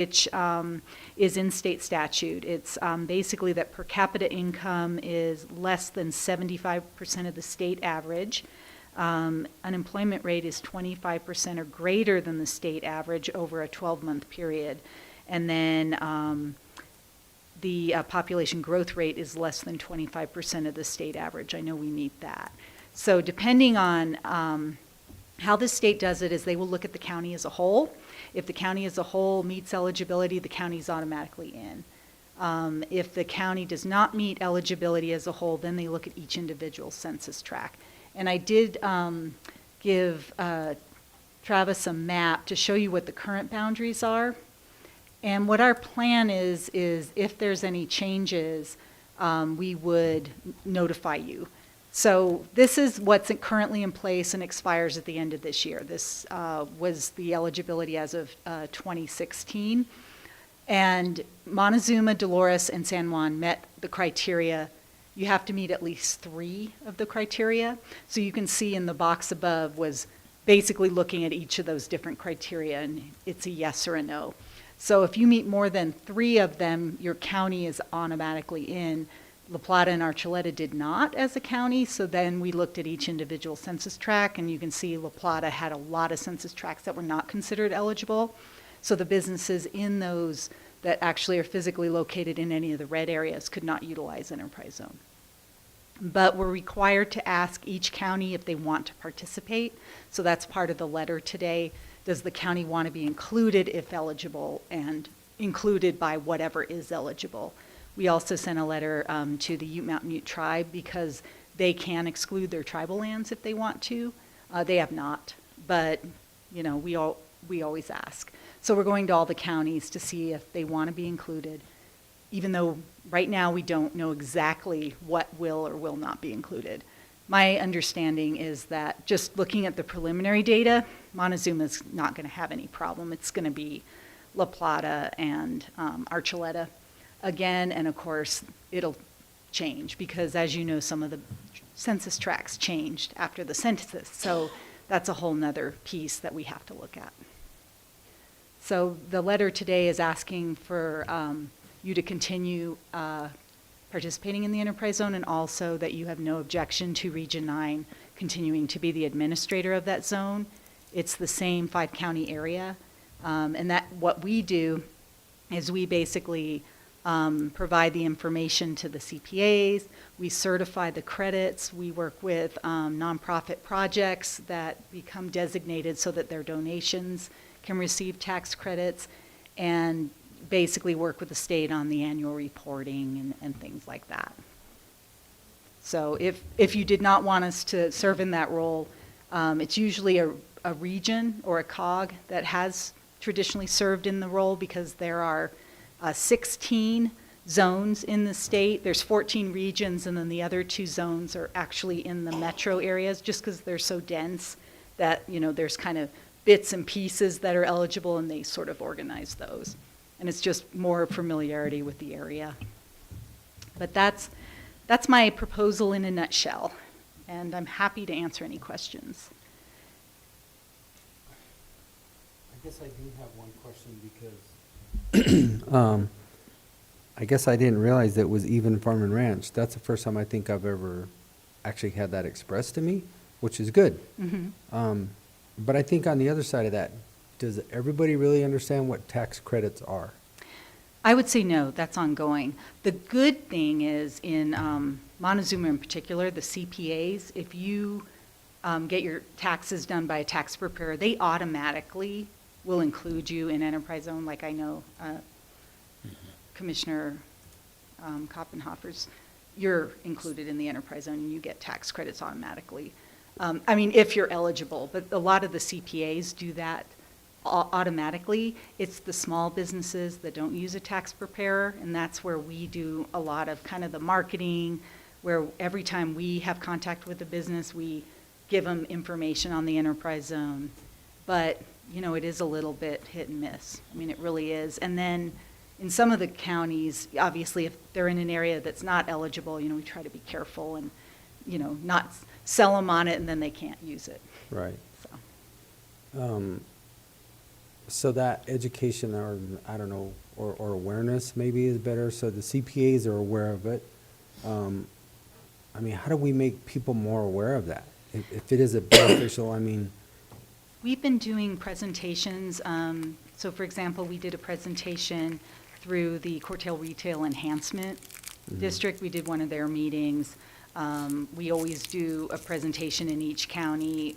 which is in state statute. It's basically that per capita income is less than 75% of the state average. Unemployment rate is 25% or greater than the state average over a 12-month period. And then the population growth rate is less than 25% of the state average. I know we meet that. So depending on how the state does it is they will look at the county as a whole. If the county as a whole meets eligibility, the county's automatically in. If the county does not meet eligibility as a whole, then they look at each individual census tract. And I did give Travis a map to show you what the current boundaries are. And what our plan is if there's any changes, we would notify you. So this is what's currently in place and expires at the end of this year. This was the eligibility as of 2016. And Montezuma, Dolores, and San Juan met the criteria. You have to meet at least 3 of the criteria. So you can see in the box above was basically looking at each of those different criteria, and it's a yes or a no. So if you meet more than 3 of them, your county is automatically in. La Plata and Archuleta did not as a county, so then we looked at each individual census tract, and you can see La Plata had a lot of census tracts that were not considered eligible. So the businesses in those that actually are physically located in any of the red areas could not utilize enterprise zone. But we're required to ask each county if they want to participate. So that's part of the letter today. Does the county want to be included if eligible, and included by whatever is eligible? We also sent a letter to the Ute Mountain Ute tribe because they can exclude their tribal lands if they want to. They have not, but you know, we always ask. So we're going to all the counties to see if they want to be included, even though right now we don't know exactly what will or will not be included. My understanding is that just looking at the preliminary data, Montezuma's not going to have any problem. It's going to be La Plata and Archuleta again, and of course it'll change because, as you know, some of the census tracts changed after the census, so that's a whole nother piece that we have to look at. So the letter today is asking for you to continue participating in the enterprise zone, and also that you have no objection to Region 9 continuing to be the administrator of that zone. It's the same 5-county area, and that what we do is we basically provide the information to the CPAs, we certify the credits, we work with nonprofit projects that become designated so that their donations can receive tax credits, and basically work with the state on the annual reporting and things like that. So if you did not want us to serve in that role, it's usually a region or a COG that has traditionally served in the role, because there are 16 zones in the state. There's 14 regions, and then the other 2 zones are actually in the metro areas, just because they're so dense that, you know, there's kind of bits and pieces that are eligible, and they sort of organize those. And it's just more familiarity with the area. But that's my proposal in a nutshell, and I'm happy to answer any questions. I guess I do have one question because I guess I didn't realize that it was even farm and ranch. That's the first time I think I've ever actually had that expressed to me, which is good. Mm-hmm. But I think on the other side of that, does everybody really understand what tax credits are? I would say no, that's ongoing. The good thing is in Montezuma in particular, the CPAs, if you get your taxes done by a tax preparer, they automatically will include you in enterprise zone. Like I know Commissioner Koppenhofer's, you're included in the enterprise zone and you get tax credits automatically. I mean, if you're eligible, but a lot of the CPAs do that automatically. It's the small businesses that don't use a tax preparer, and that's where we do a lot of kind of the marketing, where every time we have contact with a business, we give them information on the enterprise zone. But, you know, it is a little bit hit and miss. I mean, it really is. And then in some of the counties, obviously, if they're in an area that's not eligible, you know, we try to be careful and, you know, not sell them on it and then they can't use it. Right. So. So that education or, I don't know, or awareness maybe is better, so the CPAs are aware of it. I mean, how do we make people more aware of that? If it is a beneficial, I mean, We've been doing presentations. So for example, we did a presentation through the Cortale Retail Enhancement District. We did one of their meetings. We always do a presentation in each county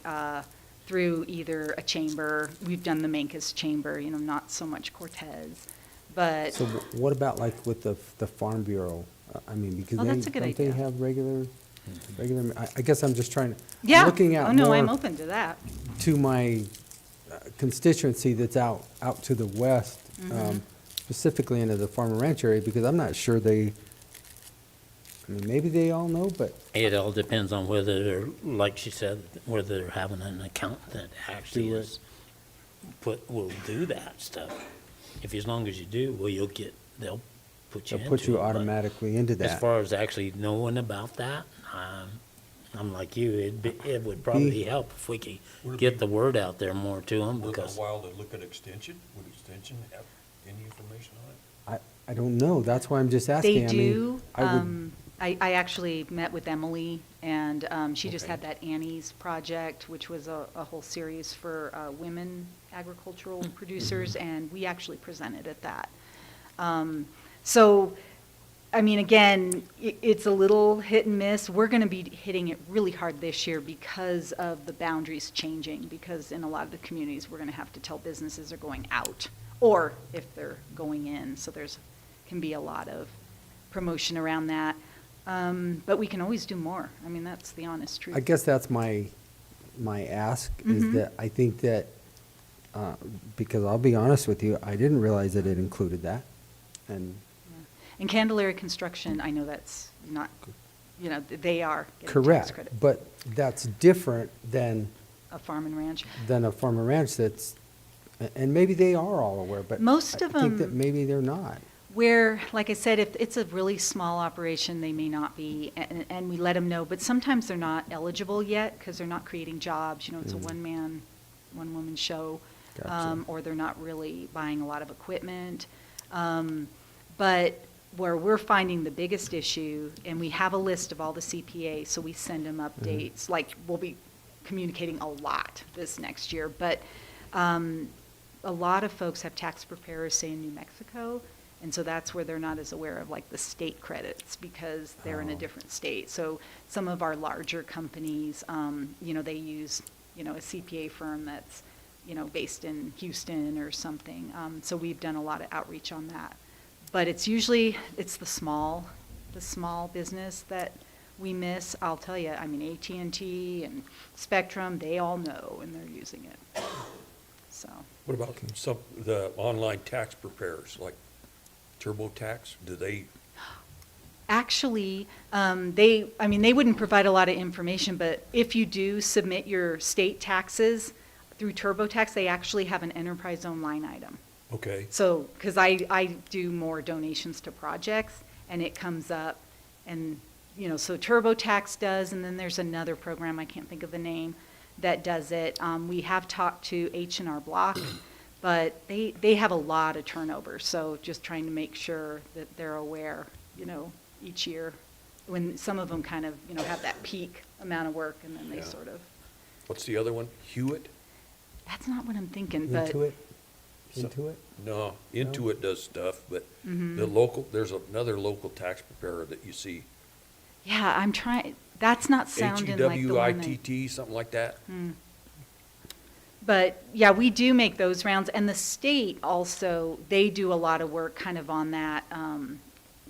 through either a chamber. We've done the Mancos Chamber, not so much Cortez. But so what about like with the Farm Bureau? I mean, because Oh, that's a good don't they idea. have regular, I guess I'm just trying to, yeah, looking at oh no, I'm more open to that. to my constituency that's out to the west, Mm-hmm. specifically into the farm and ranch area, because I'm not sure I mean, maybe they all know, but It all depends on whether they're, like she said, whether they're having an account that actually Do it. is, will do that stuff. If, as long as you do, well, they'll put you they'll into put you it, but automatically into As that. far as actually knowing about that, I'm like you, it would probably help if we could Would it get be- the word out there more to them, Worth because a while to look at extension? Would extension have any information on it? I don't know, that's why I'm just asking. They I mean, do. I would, I actually met with Emily, and she just Okay. had that Annie's project, which was a whole series for women agricultural producers, and we actually presented at that. So, I mean, again, it's a little hit and miss. We're going to be hitting it really hard this year because of the boundaries changing, because in a lot of the communities, we're going to have to tell businesses are going out, or if they're going in. So can be a lot of promotion around that. But we can always do more. I mean, that's the honest truth. I guess that's my ask, is Mhm. that I think that, because I'll be honest with you, I didn't realize that it included that. And And Candelaria Construction, I know that's not, they are getting tax correct, credit. but that's different than A farm and ranch. a farm and ranch that's, and maybe they are all aware, but Most of I think that them- maybe they're not. Where, like I said, if it's a really small operation, they may not be, and we let them know, but sometimes they're not eligible yet because they're not creating jobs. It's a one-woman show, Gotcha. or they're not really buying a lot of equipment. But where we're finding the biggest issue, and we have a list of all the CPAs, so we send them updates, like we'll be communicating a lot this next year, but a lot of folks have tax preparers, say, in New Mexico, and so that's where they're not as aware of like the state credits because they're in a Oh. different state. So some of our larger companies, they use, a CPA firm that's, based in Houston or something. So we've done a lot of outreach on that. But it's the small business that we miss. I'll tell you, I mean, AT&T and Spectrum, they all know and they're using it. So. What about the online tax preparers, like TurboTax? Do they, Actually, they wouldn't provide a lot of information, but if you do submit your state taxes through TurboTax, they actually have an enterprise zone line item. okay, So, because I do more donations to projects, and it comes up, and, so TurboTax does, and then there's another program, I can't think of the name, that does it. We have talked to H&R Block, but they have a lot of turnover, so just trying to make sure that they're aware, each year, when some of them kind of, have that peak amount of work, and then they Yeah. sort of, what's the other one? Hewitt? that's not what I'm thinking, but. Intuit? So- Intuit? No, Intuit does stuff, but Mhm. there's another local tax preparer that you see. Yeah, I'm trying, that's not sounding like the one that. HEWITT, something like that. But, yeah, we do make those rounds, and the state also, they do a lot of work kind of on that,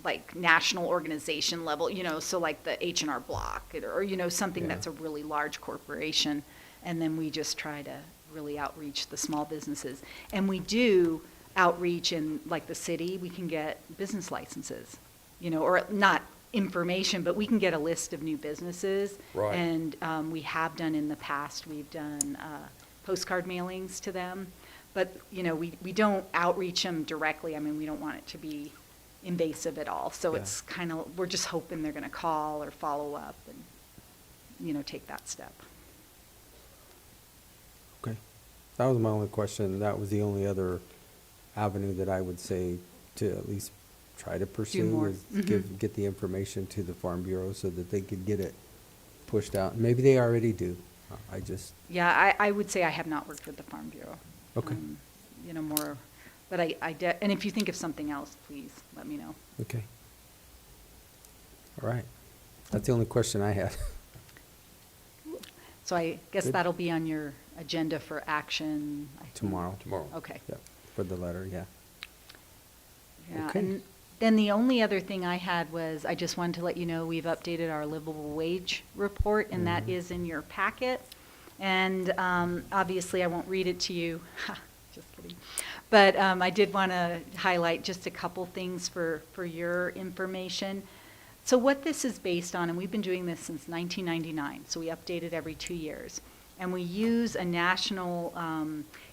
like, national organization level, so like the H&R Block, or, something Yeah. that's a really large corporation, and then we just try to really outreach the small businesses. And we do outreach in, like, the city, we can get business licenses, or not information, but we can get a list of new businesses. Right. And we have done in the past, we've done postcard mailings to them. But, we don't outreach them directly. I mean, we don't want it to be invasive at all. So Yeah. it's kind of, we're just hoping they're going to call or follow up and, take that step. Okay. That was my only question. That was the only other avenue that I would say to at least try to pursue more. is Mhm. get the information to the Farm Bureau so that they could get it pushed out. Maybe they already do. I just, Yeah, I would say I have not worked with the Farm Bureau. Okay. You know, more, but and if you think of something else, please let me know. okay. All right. That's the only question I had. So I guess Good. that'll be on your agenda for action. I think. Tomorrow. Tomorrow. Okay. Yep, for the letter, yeah. Yeah, Okay. and then the only other thing I had was, I just wanted to let you know, we've updated our livable wage report, and that Mhm. is in your packet. And obviously, I won't read it to you, just kidding. But I did want to highlight just a couple things for your information. So what this is based on, and we've been doing this since 1999, so we update it every 2 years. And we use a national,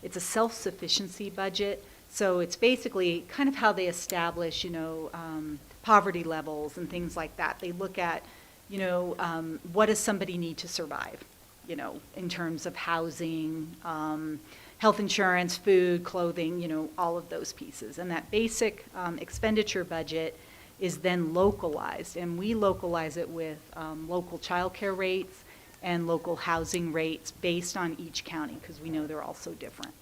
it's a self-sufficiency budget. So it's basically kind of how they establish, you know, poverty levels and things like that. They look at, you know, what does somebody need to survive, you know, in terms of housing, health insurance, food, clothing, you know, all of those pieces. And that basic expenditure budget is then localized, and we localize it with local childcare rates and local housing rates based on each county, because we know they're all so different.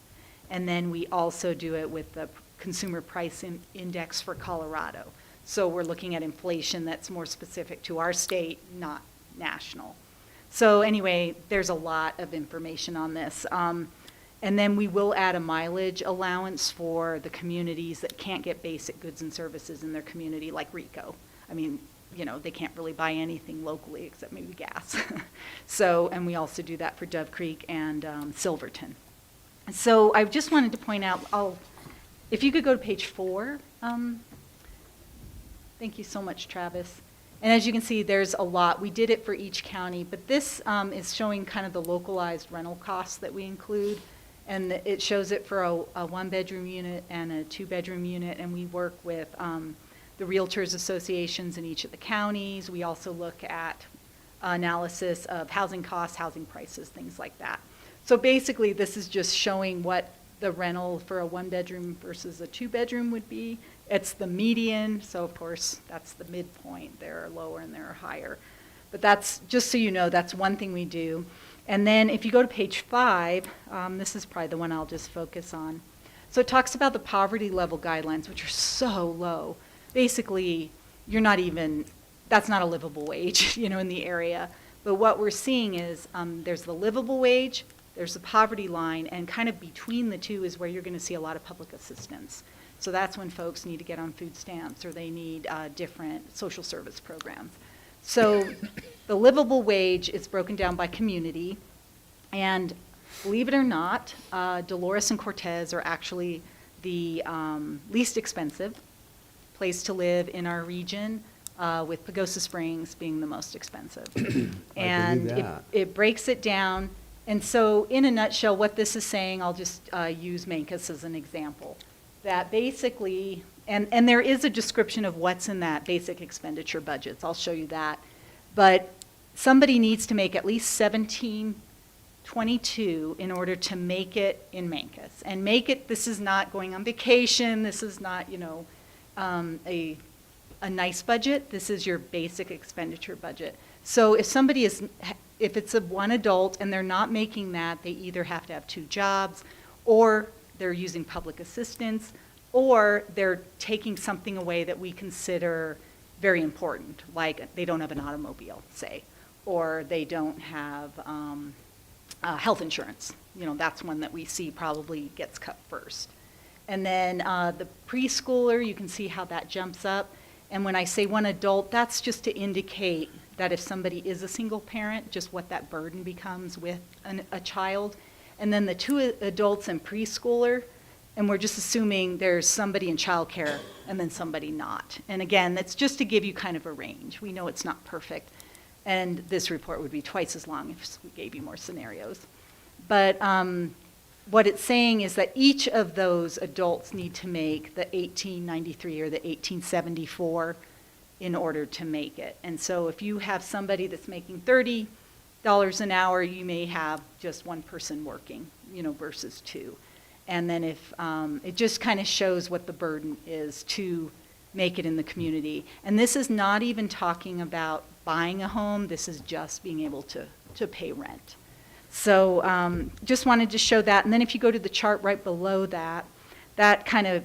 And then we also do it with the Consumer Price Index for Colorado. So we're looking at inflation that's more specific to our state, not national. So anyway, there's a lot of information on this. And then we will add a mileage allowance for the communities that can't get basic goods and services in their community, like Rico. I mean, you know, they can't really buy anything locally except maybe gas. So, and we also do that for Dove Creek and Silverton. So I just wanted to point out, if you could go to page 4. Thank you so much, Travis. And as you can see, there's a lot. We did it for each county, but this is showing kind of the localized rental costs that we include. And it shows it for a 1-bedroom unit and a 2-bedroom unit, and we work with the Realtors Associations in each of the counties. We also look at analysis of housing costs, housing prices, things like that. So basically, this is just showing what the rental for a 1-bedroom versus a 2-bedroom would be. It's the median, so of course, that's the midpoint. There are lower and there are higher. But that's, just so you know, that's one thing we do. And then if you go to page 5, this is probably the one I'll just focus on. So it talks about the poverty level guidelines, which are so low. Basically, you're not even, that's not a livable wage, you know, in the area. But what we're seeing is there's the livable wage, there's the poverty line, and kind of between the two is where you're going to see a lot of public assistance. So that's when folks need to get on food stamps or they need different social service programs. So the livable wage is broken down by community, and believe it or not, Dolores and Cortez are actually the least expensive place to live in our region, with Pagosa Springs being the most expensive. And that. it breaks it down. And so in a nutshell, what this is saying, I'll just use Mancos as an example, that basically, and there is a description of what's in that basic expenditure budgets. I'll show you that. But somebody needs to make at least $17.22 in order to make it in Mancos. And make it, this is not going on vacation, this is not, you know, a nice budget. This is your basic expenditure budget. So if somebody is, if it's a one adult and they're not making that, they either have to have 2 jobs, or they're using public assistance, or they're taking something away that we consider very important, like they don't have an automobile, say, or they don't have health insurance. You know, that's one that we see probably gets cut first. And then the preschooler, you can see how that jumps up. And when I say one adult, that's just to indicate that if somebody is a single parent, just what that burden becomes with a child. And then the 2 adults and preschooler, and we're just assuming there's somebody in childcare and then somebody not. And again, that's just to give you kind of a range. We know it's not perfect, and this report would be twice as long if we gave you more scenarios. But what it's saying is that each of those adults need to make the 1893 or the 1874 in order to make it. And so if you have somebody that's making $30 an hour, you may have just one person working, versus 2. And then if, it just kind of shows what the burden is to make it in the community. And this is not even talking about buying a home, this is just being able to pay rent. So just wanted to show that. And then if you go to the chart right below that, that kind of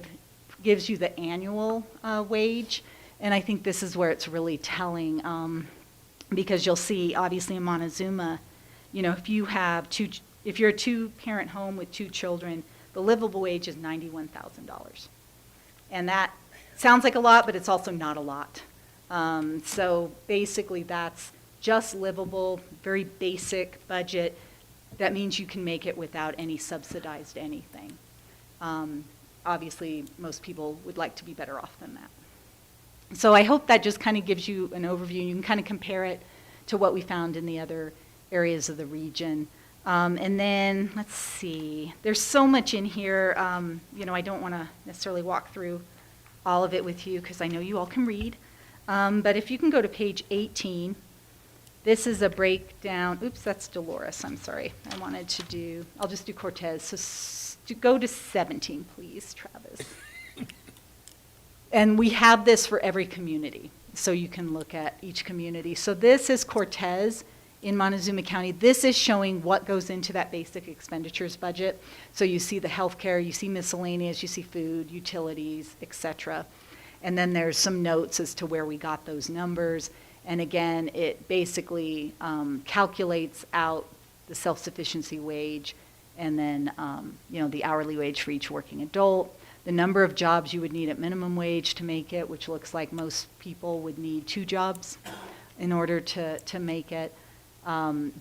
gives you the annual wage. And I think this is where it's really telling, because you'll see, obviously in Montezuma, if you're a 2-parent home with 2 children, the livable wage is $91,000. And that sounds like a lot, but it's also not a lot. So basically that's just livable, very basic budget. That means you can make it without any subsidized anything. Obviously, most people would like to be better off than that. So I hope that just kind of gives you an overview. You can kind of compare it to what we found in the other areas of the region. And then, let's see, there's so much in here. I don't want to necessarily walk through all of it with you because I know you all can read. But if you can go to page 18, this is a breakdown. Oops, that's Dolores, I'm sorry. I'll just do Cortez. So go to 17, please, Travis. And we have this for every community, so you can look at each community. So this is Cortez in Montezuma County. This is showing what goes into that basic expenditures budget. So you see the healthcare, you see miscellaneous, you see food, utilities, et cetera. And then there's some notes as to where we got those numbers. And again, it basically calculates out the self-sufficiency wage and then the hourly wage for each working adult, the number of jobs you would need at minimum wage to make it, which looks like most people would need 2 jobs in order to make it, in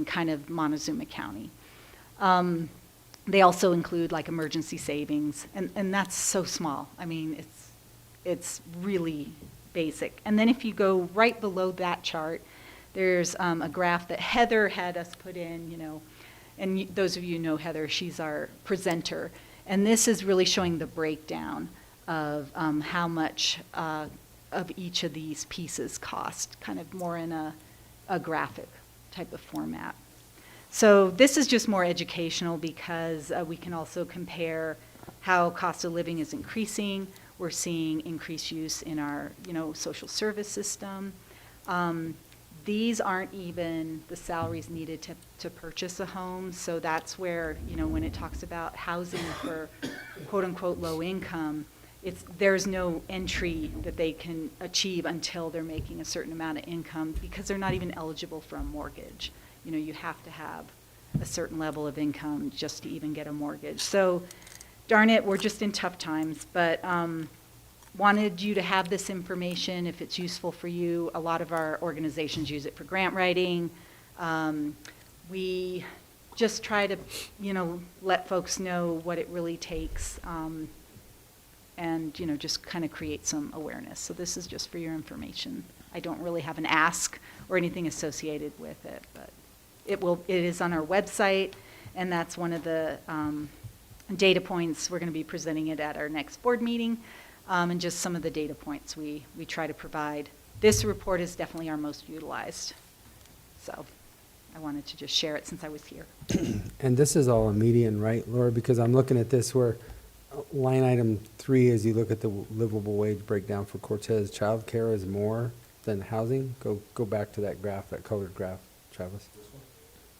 kind of Montezuma County. They also include like emergency savings, and that's so small. I mean, it's really basic. And then if you go right below that chart, there's a graph that Heather had us put in, and those of you know Heather, she's our presenter. And this is really showing the breakdown of how much of each of these pieces cost, kind of more in a graphic type of format. So this is just more educational because we can also compare how cost of living is increasing. We're seeing increased use in our, social service system. These aren't even the salaries needed to purchase a home. So that's where, when it talks about housing for quote unquote low income, there's no entry that they can achieve until they're making a certain amount of income because they're not even eligible for a mortgage. You have to have a certain level of income just to even get a mortgage. So darn it, we're just in tough times, but wanted you to have this information if it's useful for you. A lot of our organizations use it for grant writing. We just try to, let folks know what it really takes and, just kind of create some awareness. So this is just for your information. I don't really have an ask or anything associated with it, but it is on our website, and that's one of the data points. We're going to be presenting it at our next board meeting. And just some of the data points we try to provide. This report is definitely our most utilized. So I wanted to just share it since I was here. And this is all a median, right, Laura? Because I'm looking at this where line item 3, as you look at the livable wage breakdown for Cortez, child care is more than housing. Go back to that graph, that colored graph, Travis. This one?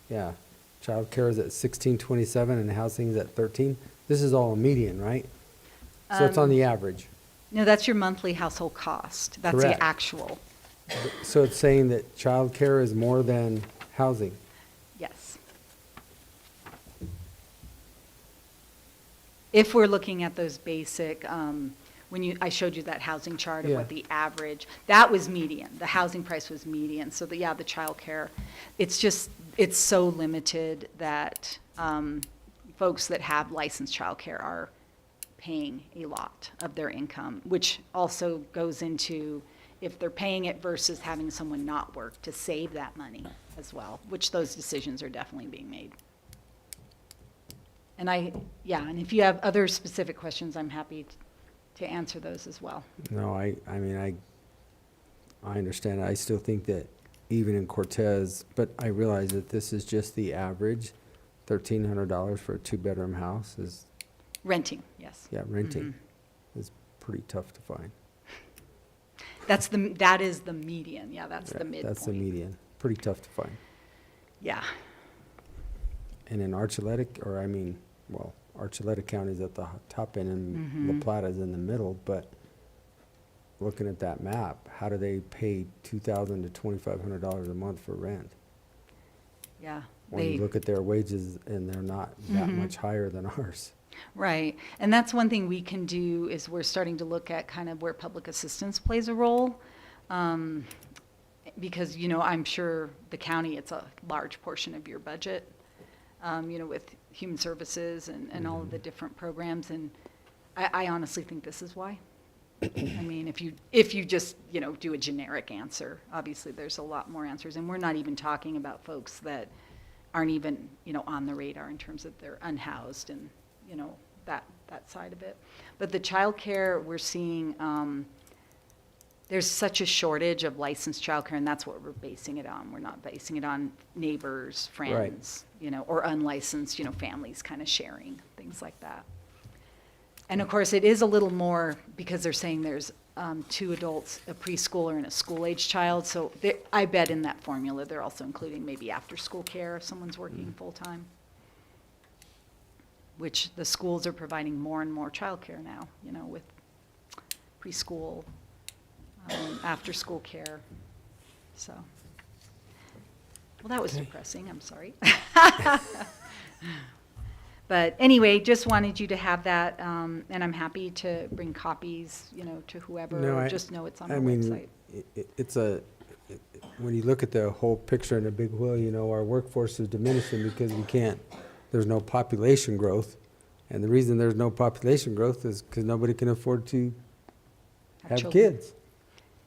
Yeah. Child care is at 16.27 and housing is at 13. This is all a median, right? So it's on the average. No, that's your monthly household cost. That's Correct. the actual. So it's saying that child care is more than housing. Yes. If we're looking at those basic, I showed you that housing chart of what the average, that was median. The housing price was median. So the child care, it's so limited that folks that have licensed child care are paying a lot of their income, which also goes into if they're paying it versus having someone not work to save that money as well, which those decisions are definitely being made. And and if you have other specific questions, I'm happy to answer those as well. No, I understand. I still think that even in Cortez, but I realize that this is just the average. $1,300 for a two-bedroom house is, Renting, yes. yeah, renting is pretty tough to find. That is the median, yeah, that's the Yeah, midpoint. That's the median, pretty tough to find. Yeah, And in Archuleta County's at the top end and La Plata's in the middle, but looking at that map, how do they pay $2,000 to $2,500 a month for rent? yeah. When you look at their wages and they're not that much higher than ours. Right, and that's one thing we can do is we're starting to look at kind of where public assistance plays a role. Because, I'm sure the county, it's a large portion of your budget, with human services and all of the different programs. And I honestly think this is why. I mean, if you just, do a generic answer, obviously there's a lot more answers. And we're not even talking about folks that aren't even, on the radar in terms of they're unhoused and, that side of it. But the childcare, we're seeing, there's such a shortage of licensed childcare, and that's what we're basing it on. We're not basing it on neighbors, friends, or unlicensed, families kind of sharing, things like that. And of course, it is a little more because they're saying there's 2 adults, a preschooler and a school-age child. So I bet in that formula, they're also including maybe after-school care if someone's working full-time, which the schools are providing more and more childcare now, with preschool, after-school care. So, well, that was depressing. I'm sorry. But anyway, just wanted you to have that, and I'm happy to bring copies, to whoever. No, just know it's on I our mean, website. When you look at the whole picture in a big wheel, our workforce is diminishing because there's no population growth. And the reason there's no population growth is because nobody can afford to have children. kids.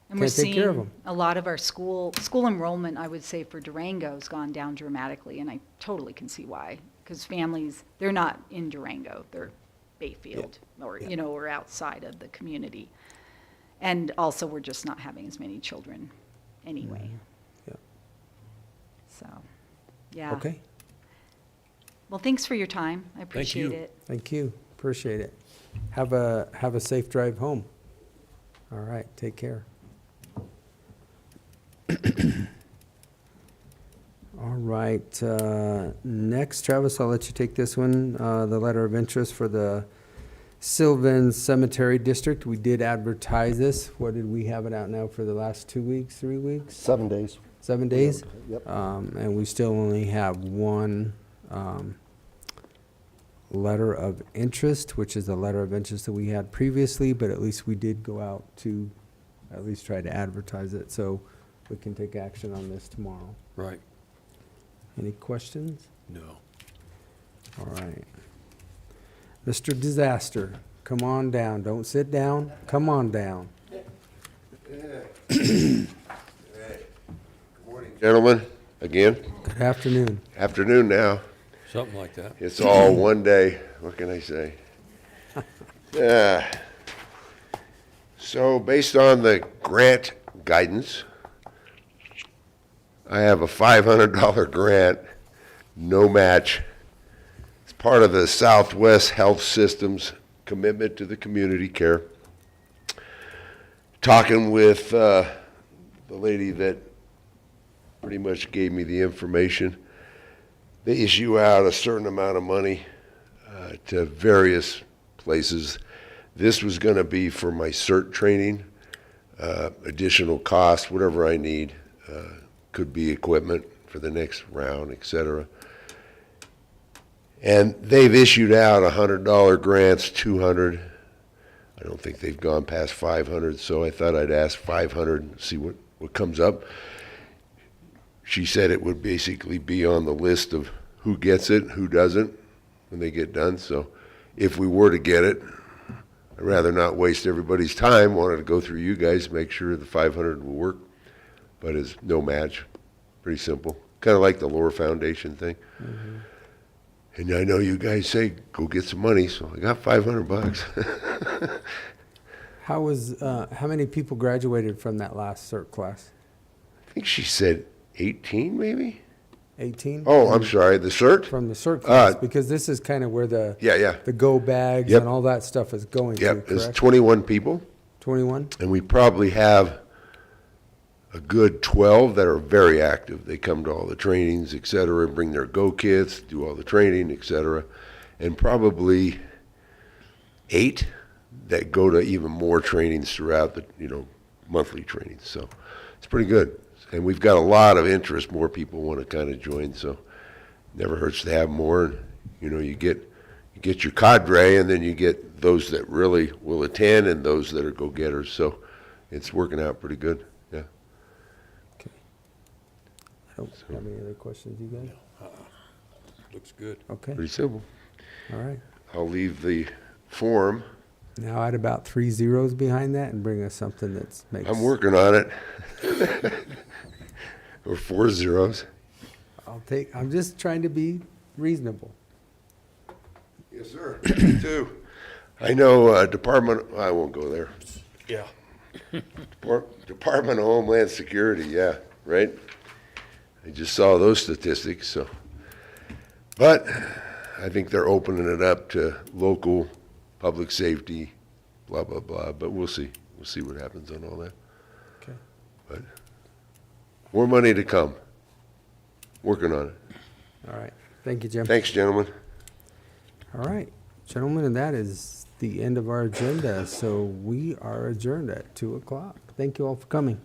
And we're Can't take care of seeing them. a lot of our school enrollment, I would say, for Durango has gone down dramatically, and I totally can see why. Because families, they're not in Durango, they're Bayfield, or, or outside of the community. And also, we're just not having as many children anyway. Yeah. So, yeah. Okay, Well, thanks for your time. I appreciate you. it. thank you, appreciate it. Have a safe drive home. All right, take care. All right, next, Travis, I'll let you take this one, the letter of interest for the Sylvan Cemetery District. We did advertise this. What did we have it out now for the last 2 weeks, 3 weeks? 7 days. 7 days? Yep. And we still only have one letter of interest, which is the letter of interest that we had previously, but at least we did go out to at least try to advertise it, so we can take action on this tomorrow. Right. Any questions? No. All right. Mr. Disaster, come on down. Don't sit down. Come on down. Good morning, gentlemen, again. Good afternoon. Afternoon now. Something like that. It's all one day. What can I say? So based on the grant guidance, I have a $500 grant, no match. It's part of the Southwest Health System's commitment to the community care. Talking with the lady that pretty much gave me the information, they issue out a certain amount of money to various places. This was going to be for my CERT training, additional cost, whatever I need. Could be equipment for the next round, etc. And they've issued out $100 grants, $200. I don't think they've gone past $500, so I thought I'd ask $500 and see what comes up. She said it would basically be on the list of who gets it, who doesn't, when they get done. So if we were to get it, I'd rather not waste everybody's time. Wanted to go through you guys, make sure the $500 will work, but it's no match. Pretty simple. Kind of like the Lower Foundation thing. Mm-hmm. And I know you guys say, go get some money, so I got $500. How many people graduated from that last CERT class? I think she said 18, maybe? 18? Oh, I'm sorry, the cert? From the cert class, Uh, because this is kind of where the Yeah. the go bags Yep. and all that stuff is going to, Yep, it's correct? 21 people, 21? and we probably have a good 12 that are very active. They come to all the trainings, et cetera, bring their go kits, do all the training, et cetera, and probably 8 that go to even more trainings throughout the, monthly trainings. So it's pretty good. And we've got a lot of interest. More people want to kind of join, so never hurts to have more. You get your cadre, and then you get those that really will attend and those that are go-getters. So it's working out pretty good. Yeah. Okay. I don't have any other questions, you guys? Looks good. Okay, Pretty simple. all right. I'll leave the form. Now add about 3 zeros behind that and bring us something that makes. I'm working on it. Or 4 zeros. I'm just trying to be reasonable. Yes, sir. Me too. I know I won't go there. Yeah. Department of Homeland Security, yeah, right? I just saw those statistics, so. But I think they're opening it up to local public safety, blah, blah, blah, but we'll see. We'll see what happens on all that. Okay. But more money to come. Working on it. All right. Thank you, Jim. Thanks, gentlemen. All right, gentlemen, and that is the end of our agenda. So we are adjourned at 2:00. Thank you all for coming.